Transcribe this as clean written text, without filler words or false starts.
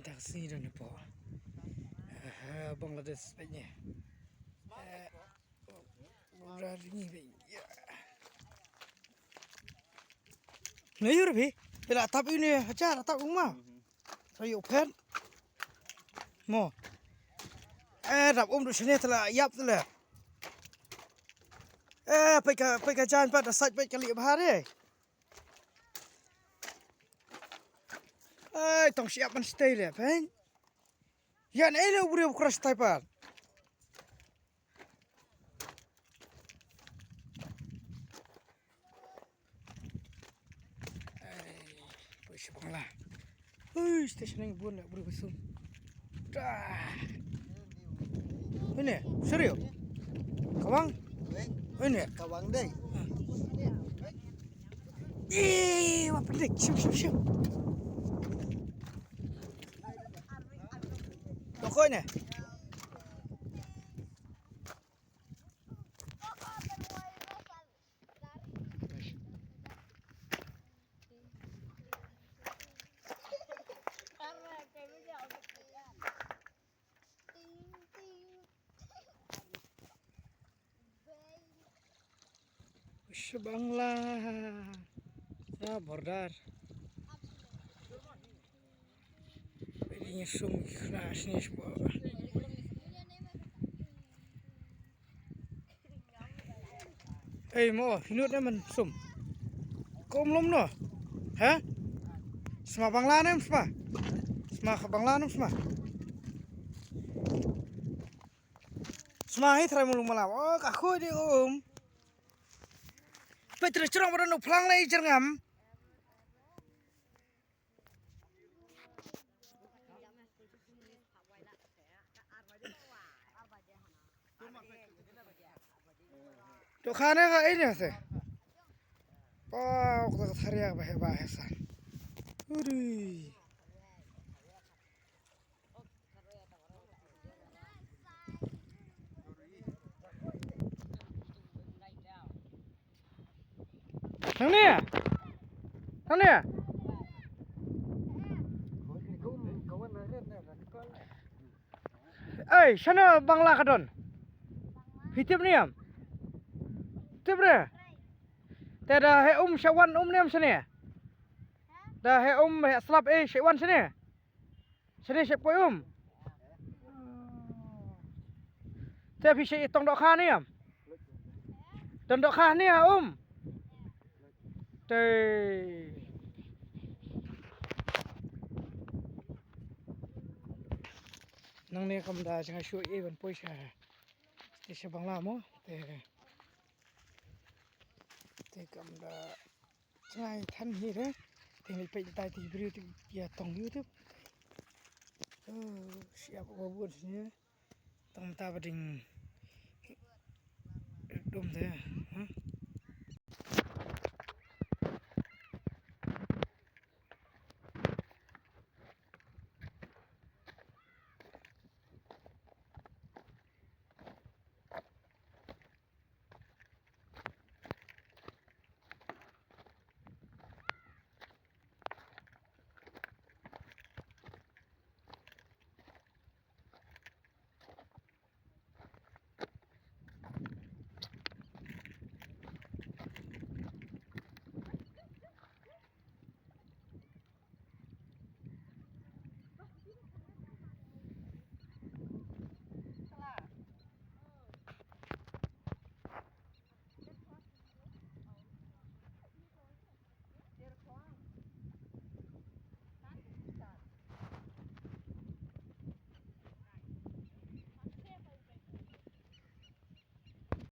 taksi dan apa? Bangladesh banyak. Murah ni banyak. Layur bi, bila tap ini ajar tap rumah. Saya open. Mo. Rap tu sini telah yap telah. Pergi ke jalan pada site pergi kali bahari. Tong siap man stay le, pen. Yan ele ubri ukras type. Push bangla. Station yang buat nak beri besum. Ini serius? Kawang? Ini Kawang deh. wah pendek, siap. Toko ini? Bangla, border. Ini sum keras ni semua. Mo, hinut ni man sum. Kom lom no, ha? Semua Bangla ni semua Bangla ni semua. Semua ini terai mulu malam. Oh, kaku dia Petrus cerong pada nuk pelang lagi cerngam. Tu khane ka ini ase. Oh, kita thariak bahasan. Uri. Thằng này sana Bangla kadon hitip ni am hitip re tada he syawan niam sini dah he he slap syawan sini syapoi tapi syai tong dok kha ni am dan dok kha ni Teh. Nang ni kam dah jangan show ban poisa. Station Bangla mo te kam dah jangan than hi re. Tinggal pe tai ti beri ti ya tong YouTube. Siap buat sini. Tong ta bading dom deh.